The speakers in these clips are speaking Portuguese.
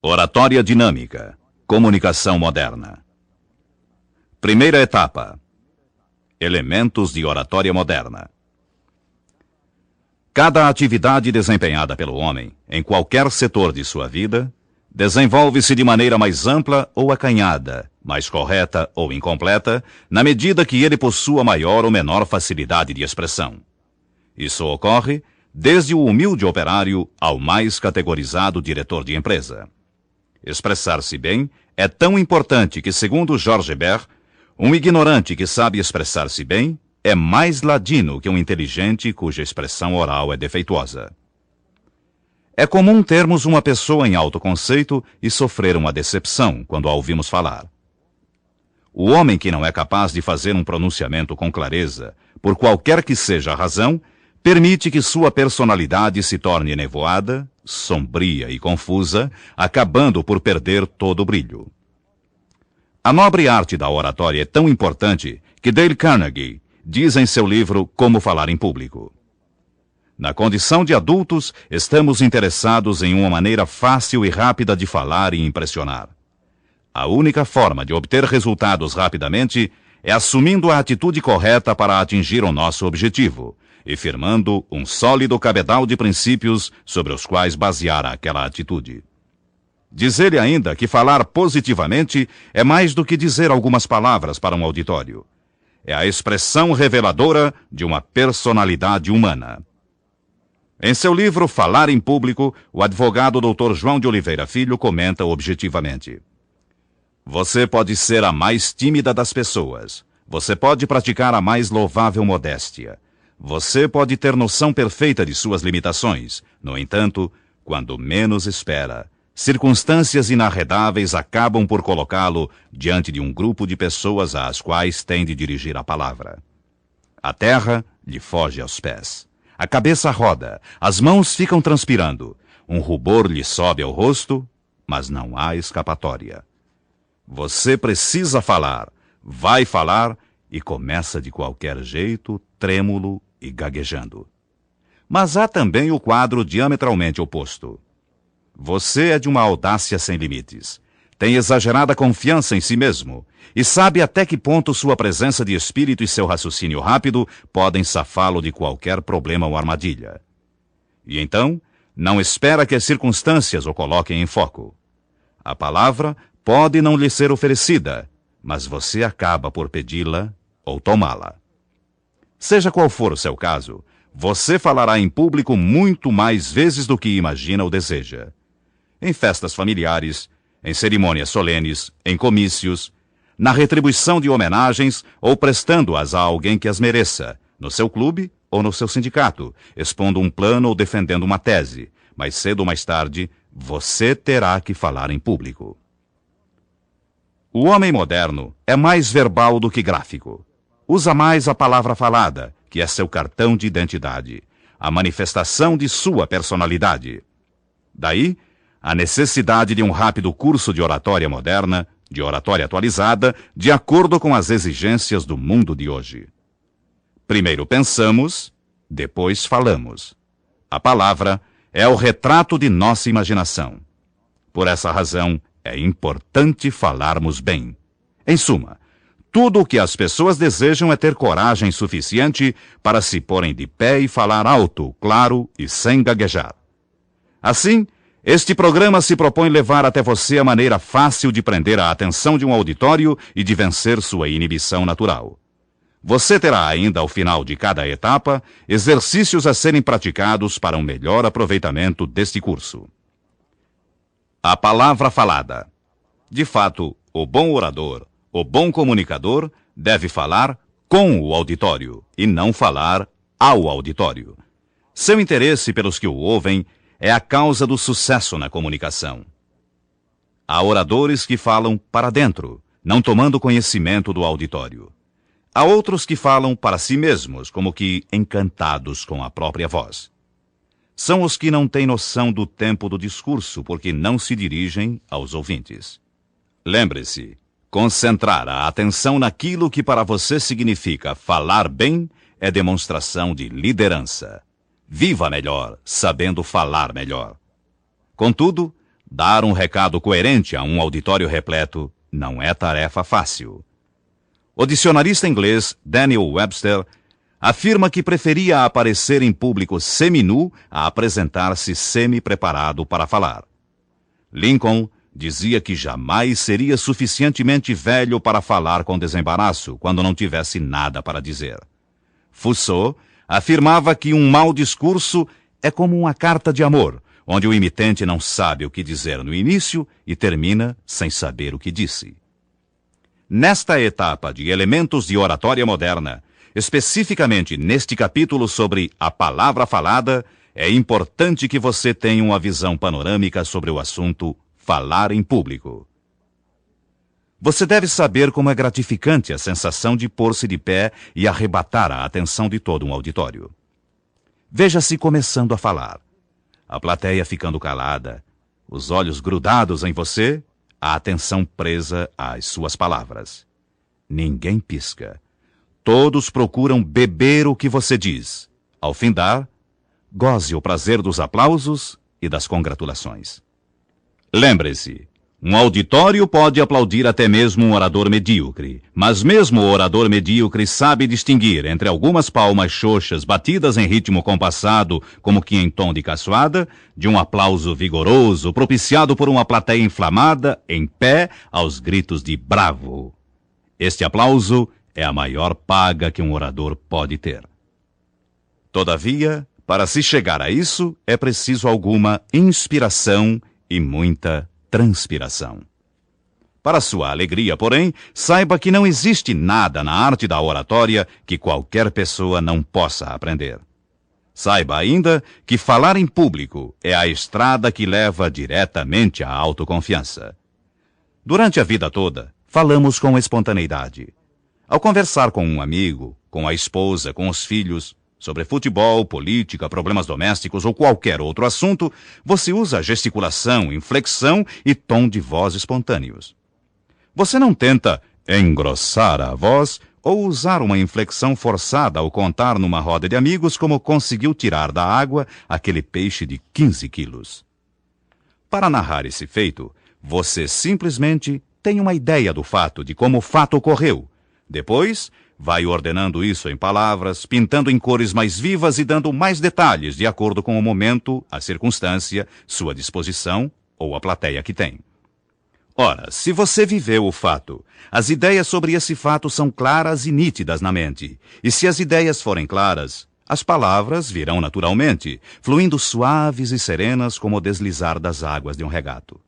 Oratória dinâmica. Comunicação moderna. Primeira etapa. Elementos de oratória moderna. Cada atividade desempenhada pelo homem, em qualquer setor de sua vida, desenvolve-se de maneira mais ampla ou acanhada, mais correta ou incompleta, na medida que ele possua maior ou menor facilidade de expressão. Isso ocorre desde o humilde operário ao mais categorizado diretor de empresa. Expressar-se bem é tão importante que, segundo George Bert, um ignorante que sabe expressar-se bem é mais ladino que um inteligente cuja expressão oral é defeituosa. É comum termos uma pessoa em autoconceito e sofrer uma decepção quando a ouvimos falar. O homem que não é capaz de fazer um pronunciamento com clareza, por qualquer que seja a razão, permite que sua personalidade se torne nevoada, sombria e confusa, acabando por perder todo o brilho. A nobre arte da oratória é tão importante que Dale Carnegie diz em seu livro Como Falar em Público: na condição de adultos, estamos interessados em uma maneira fácil e rápida de falar e impressionar. A única forma de obter resultados rapidamente é assumindo a atitude correta para atingir o nosso objetivo e firmando um sólido cabedal de princípios sobre os quais basear aquela atitude. Diz ele ainda que falar positivamente é mais do que dizer algumas palavras para um auditório. É a expressão reveladora de uma personalidade humana. Em seu livro Falar em Público, o advogado Dr. João de Oliveira Filho comenta objetivamente: você pode ser a mais tímida das pessoas. Você pode praticar a mais louvável modéstia. Você pode ter noção perfeita de suas limitações. No entanto, quando menos espera, circunstâncias inarredáveis acabam por colocá-lo diante de um grupo de pessoas às quais tem de dirigir a palavra. A terra lhe foge aos pés. A cabeça roda, as mãos ficam transpirando, um rubor lhe sobe ao rosto, mas não há escapatória. Você precisa falar, vai falar e começa de qualquer jeito, trêmulo e gaguejando. Mas há também o quadro diametralmente oposto. Você é de uma audácia sem limites, tem exagerada confiança em si mesmo e sabe até que ponto sua presença de espírito e seu raciocínio rápido podem safá-lo de qualquer problema ou armadilha. E então, não espera que as circunstâncias o coloquem em foco. A palavra pode não lhe ser oferecida, mas você acaba por pedi-la ou tomá-la. Seja qual for o seu caso, você falará em público muito mais vezes do que imagina ou deseja. Em festas familiares, em cerimônias solenes, em comícios, na retribuição de homenagens ou prestando-as a alguém que as mereça, no seu clube ou no seu sindicato, expondo um plano ou defendendo uma tese. Mais cedo ou mais tarde, você terá que falar em público. O homem moderno é mais verbal do que gráfico. Usa mais a palavra falada, que é seu cartão de identidade, a manifestação de sua personalidade. Daí, a necessidade de um rápido curso de oratória moderna, de oratória atualizada, de acordo com as exigências do mundo de hoje. Primeiro pensamos, depois falamos. A palavra é o retrato de nossa imaginação. Por essa razão, é importante falarmos bem. Em suma, tudo o que as pessoas desejam é ter coragem suficiente para se porem de pé e falar alto, claro e sem gaguejar. Assim, este programa se propõe levar até você a maneira fácil de prender a atenção de um auditório e de vencer sua inibição natural. Você terá ainda, ao final de cada etapa, exercícios a serem praticados para um melhor aproveitamento deste curso. A palavra falada. De fato, o bom orador, o bom comunicador, deve falar com o auditório e não falar ao auditório. Seu interesse pelos que o ouvem é a causa do sucesso na comunicação. Há oradores que falam para dentro, não tomando conhecimento do auditório. Há outros que falam para si mesmos, como que encantados com a própria voz. São os que não têm noção do tempo do discurso, porque não se dirigem aos ouvintes. Lembre-se, concentrar a atenção naquilo que para você significa falar bem é demonstração de liderança. Viva melhor, sabendo falar melhor. Contudo, Dar um recado coerente a um auditório repleto não é tarefa fácil. O dicionarista inglês Daniel Webster afirma que preferia aparecer em público seminu a apresentar-se semi-preparado para falar. Lincoln dizia que jamais seria suficientemente velho para falar com desembaraço quando não tivesse nada para dizer. Foucault afirmava que um mau discurso é como uma carta de amor, onde o imitante não sabe o que dizer no início e termina sem saber o que disse. Nesta etapa de elementos de oratória moderna, especificamente neste capítulo sobre a palavra falada, é importante que você tenha uma visão panorâmica sobre o assunto falar em público. Você deve saber como é gratificante a sensação de pôr-se de pé e arrebatar a atenção de todo um auditório. Veja-se começando a falar. A plateia ficando calada, os olhos grudados em você, a atenção presa às suas palavras. Ninguém pisca. Todos procuram beber o que você diz. Ao findar, goze o prazer dos aplausos e das congratulações. Lembre-se, um auditório pode aplaudir até mesmo um orador medíocre, mas mesmo o orador medíocre sabe distinguir entre algumas palmas xoxas batidas em ritmo compassado, como que em tom de caçoada, de um aplauso vigoroso propiciado por uma plateia inflamada, em pé, aos gritos de bravo. Este aplauso é a maior paga que um orador pode ter. Todavia, para se chegar a isso, é preciso alguma inspiração e muita transpiração. Para sua alegria, porém, saiba que não existe nada na arte da oratória que qualquer pessoa não possa aprender. Saiba ainda que falar em público é a estrada que leva diretamente à autoconfiança. Durante a vida toda, falamos com espontaneidade. Ao conversar com um amigo, com a esposa, com os filhos, sobre futebol, política, problemas domésticos ou qualquer outro assunto, você usa gesticulação, inflexão e tom de voz espontâneos. Você não tenta engrossar a voz ou usar uma inflexão forçada ao contar numa roda de amigos como conseguiu tirar da água aquele peixe de 15 quilos. Para narrar esse feito, você simplesmente tem uma ideia do fato, de como o fato ocorreu. Depois, vai ordenando isso em palavras, pintando em cores mais vivas e dando mais detalhes de acordo com o momento, a circunstância, sua disposição ou a plateia que tem. Ora, se você viveu o fato, as ideias sobre esse fato são claras e nítidas na mente. E se as ideias forem claras, as palavras virão naturalmente, fluindo suaves e serenas como o deslizar das águas de um regato.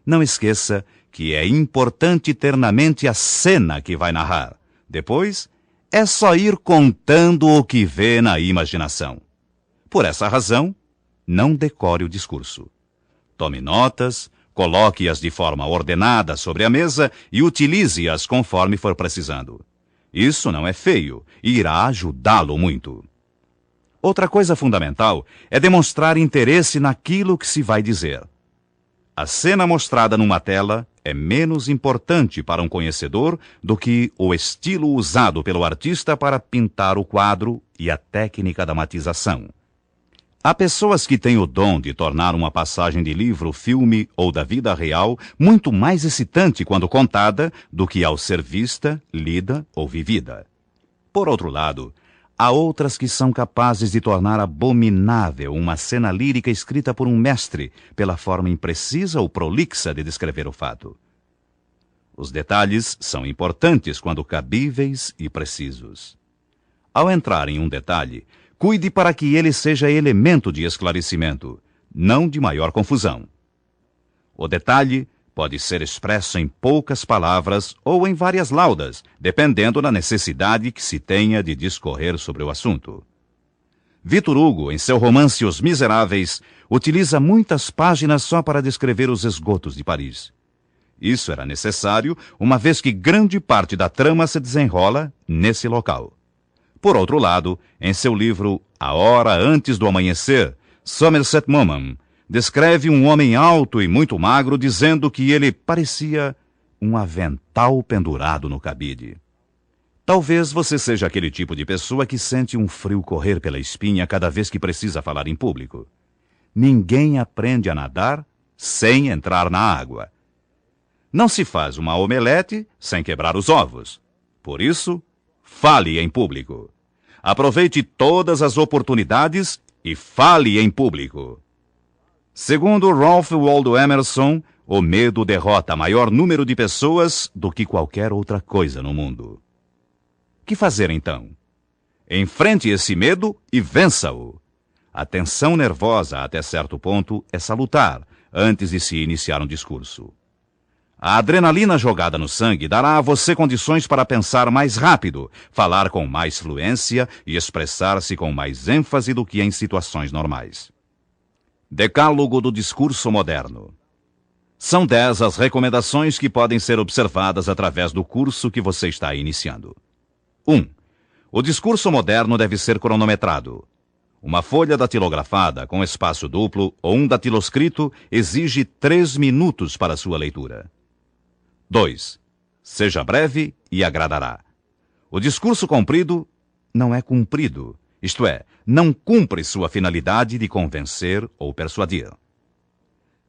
Não esqueça que é importante ter na mente a cena que vai narrar. Depois, é só ir contando o que vê na imaginação. Por essa razão, não decore o discurso. Tome notas, coloque-as de forma ordenada sobre a mesa e utilize-as conforme for precisando. Isso não é feio e irá ajudá-lo muito. Outra coisa fundamental é demonstrar interesse naquilo que se vai dizer. A cena mostrada numa tela é menos importante para um conhecedor do que o estilo usado pelo artista para pintar o quadro e a técnica da matização. Há pessoas que têm o dom de tornar uma passagem de livro, filme ou da vida real muito mais excitante quando contada do que ao ser vista, lida ou vivida. Por outro lado, há outras que são capazes de tornar abominável uma cena lírica escrita por um mestre pela forma imprecisa ou prolixa de descrever o fato. Os detalhes são importantes quando cabíveis e precisos. Ao entrar em um detalhe, cuide para que ele seja elemento de esclarecimento, não de maior confusão. O detalhe pode ser expresso em poucas palavras ou em várias laudas, dependendo da necessidade que se tenha de discorrer sobre o assunto. Victor Hugo, em seu romance Os Miseráveis, utiliza muitas páginas só para descrever os esgotos de Paris. Isso era necessário, uma vez que grande parte da trama se desenrola nesse local. Por outro lado, em seu livro A Hora Antes do Amanhecer, Somerset Maugham descreve um homem alto e muito magro dizendo que ele parecia um avental pendurado no cabide. Talvez você seja aquele tipo de pessoa que sente um frio correr pela espinha cada vez que precisa falar em público. Ninguém aprende a nadar sem entrar na água. Não se faz uma omelete sem quebrar os ovos. Por isso, fale em público. Aproveite todas as oportunidades e fale em público. Segundo Ralph Waldo Emerson, o medo derrota maior número de pessoas do que qualquer outra coisa no mundo. Que fazer então? Enfrente esse medo e vença-o. A tensão nervosa, até certo ponto, é salutar antes de se iniciar um discurso. A adrenalina jogada no sangue dará a você condições para pensar mais rápido, falar com mais fluência e expressar-se com mais ênfase do que em situações normais. Decálogo do discurso moderno. São 10 as recomendações que podem ser observadas através do curso que você está iniciando. 1. O discurso moderno deve ser cronometrado. Uma folha datilografada com espaço duplo ou um datiloscrito exige 3 minutos para sua leitura. 2. Seja breve e agradará. O discurso comprido não é cumprido, isto é, não cumpre sua finalidade de convencer ou persuadir.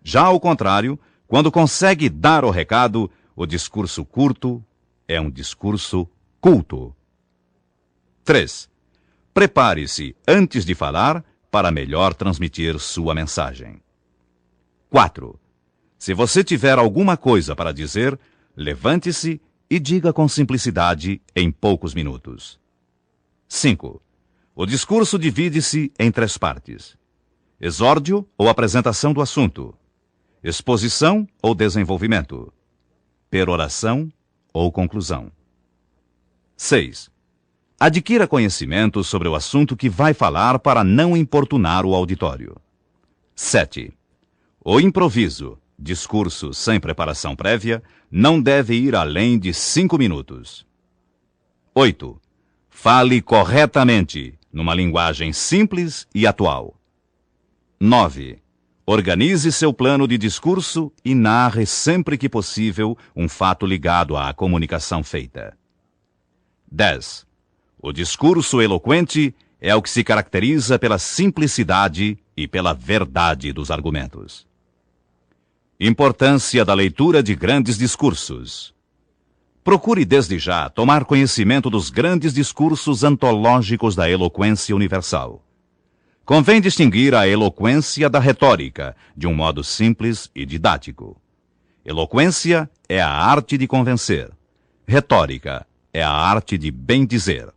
Já ao contrário, quando consegue dar o recado, o discurso curto é um discurso culto. 3. Prepare-se antes de falar para melhor transmitir sua mensagem. 4. Se você tiver alguma coisa para dizer, levante-se e diga com simplicidade em poucos minutos. 5. O discurso divide-se em 3 partes: exórdio ou apresentação do assunto, exposição ou desenvolvimento, peroração ou conclusão. 6. Adquira conhecimento sobre o assunto que vai falar para não importunar o auditório. 7. O improviso, discurso sem preparação prévia, não deve ir além de 5 minutos. 8. Fale corretamente, numa linguagem simples e atual. 9. Organize seu plano de discurso e narre sempre que possível um fato ligado à comunicação feita. 10. O discurso eloquente é o que se caracteriza pela simplicidade e pela verdade dos argumentos. Importância da leitura de grandes discursos. Procure desde já tomar conhecimento dos grandes discursos antológicos da eloquência universal. Convém distinguir a eloquência da retórica, de um modo simples e didático. Eloquência é a arte de convencer. Retórica é a arte de bem dizer.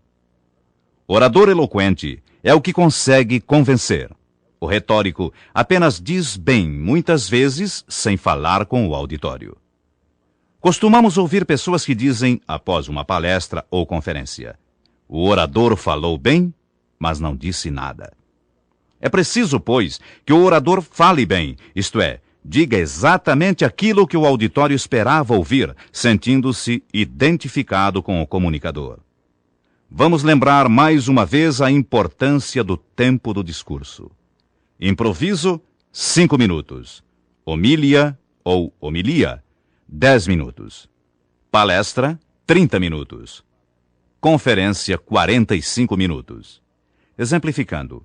Orador eloquente é o que consegue convencer. O retórico apenas diz bem, muitas vezes, sem falar com o auditório. Costumamos ouvir pessoas que dizem, após uma palestra ou conferência: o orador falou bem, mas não disse nada. É preciso, pois, que o orador fale bem, isto é, diga exatamente aquilo que o auditório esperava ouvir, sentindo-se identificado com o comunicador. Vamos lembrar mais uma vez a importância do tempo do discurso. Improviso, 5 minutos. Homília ou homilia, 10 minutos. Palestra, 30 minutos. Conferência, 45 minutos. Exemplificando,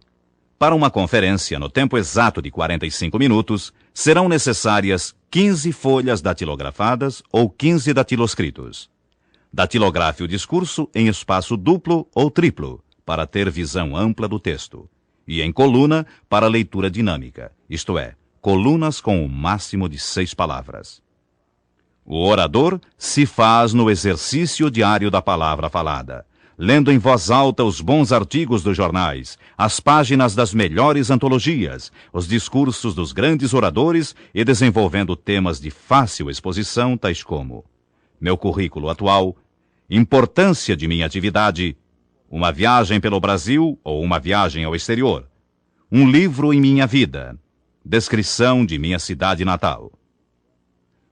para uma conferência no tempo exato de 45 minutos, serão necessárias 15 folhas datilografadas ou 15 datiloscritos. Datilografe o discurso em espaço duplo ou triplo, para ter visão ampla do texto, e em coluna para leitura dinâmica, isto é, colunas com o máximo de 6 palavras. O orador se faz no exercício diário da palavra falada, lendo em voz alta os bons artigos dos jornais, as páginas das melhores antologias, os discursos dos grandes oradores e desenvolvendo temas de fácil exposição, tais como: meu currículo atual, importância de minha atividade, uma viagem pelo Brasil ou uma viagem ao exterior, um livro em minha vida, descrição de minha cidade natal.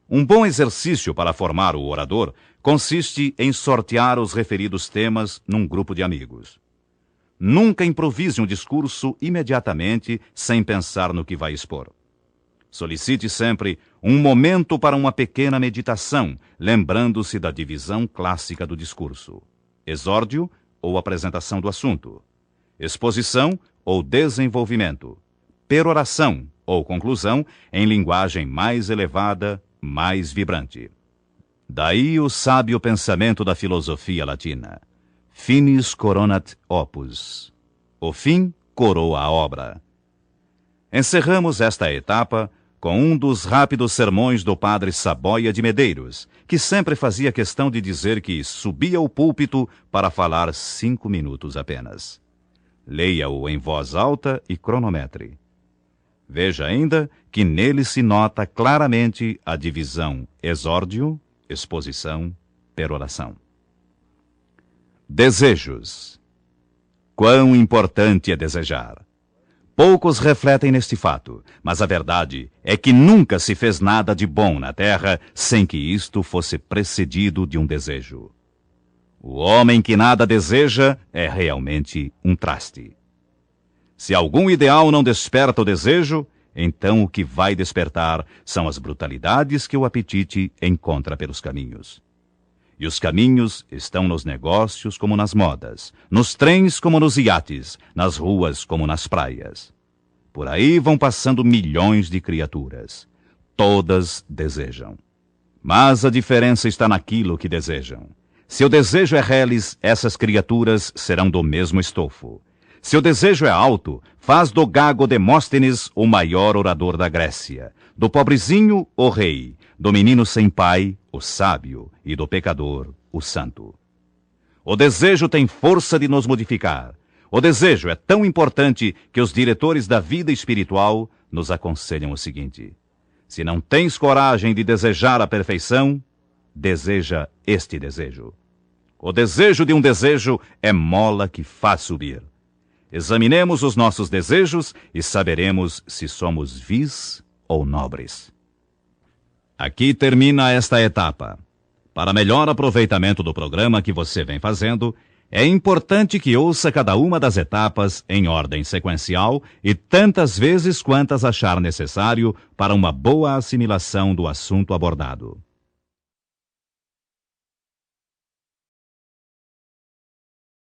Um bom exercício para formar o orador consiste em sortear os referidos temas num grupo de amigos. Nunca improvise um discurso imediatamente sem pensar no que vai expor. Solicite sempre um momento para uma pequena meditação, lembrando-se da divisão clássica do discurso: exórdio ou apresentação do assunto, exposição ou desenvolvimento, peroração ou conclusão em linguagem mais elevada, mais vibrante. Daí o sábio pensamento da filosofia latina. Finis coronat opus. O fim coroa a obra. Encerramos esta etapa com um dos rápidos sermões do padre Saboia de Medeiros, que sempre fazia questão de dizer que subia ao púlpito para falar 5 minutos apenas. Leia-o em voz alta e cronometre. Veja ainda que nele se nota claramente a divisão exórdio, exposição, peroração. Desejos. Quão importante é desejar! Poucos refletem neste fato, mas a verdade é que nunca se fez nada de bom na terra sem que isto fosse precedido de um desejo. O homem que nada deseja é realmente um traste. Se algum ideal não desperta o desejo, então o que vai despertar são as brutalidades que o apetite encontra pelos caminhos. E os caminhos estão nos negócios como nas modas, nos trens como nos iates, nas ruas como nas praias. Por aí vão passando milhões de criaturas. Todas desejam. Mas a diferença está naquilo que desejam. Se o desejo é reles, essas criaturas serão do mesmo estofo. Se o desejo é alto, faz do gago Demóstenes o maior orador da Grécia, do pobrezinho o rei, do menino sem pai o sábio e do pecador o santo. O desejo tem força de nos modificar. O desejo é tão importante que os diretores da vida espiritual nos aconselham o seguinte: se não tens coragem de desejar a perfeição, deseja este desejo. O desejo de um desejo é mola que faz subir. Examinemos os nossos desejos e saberemos se somos vis ou nobres. Aqui termina esta etapa. Para melhor aproveitamento do programa que você vem fazendo, é importante que ouça cada uma das etapas em ordem sequencial e tantas vezes quantas achar necessário para uma boa assimilação do assunto abordado.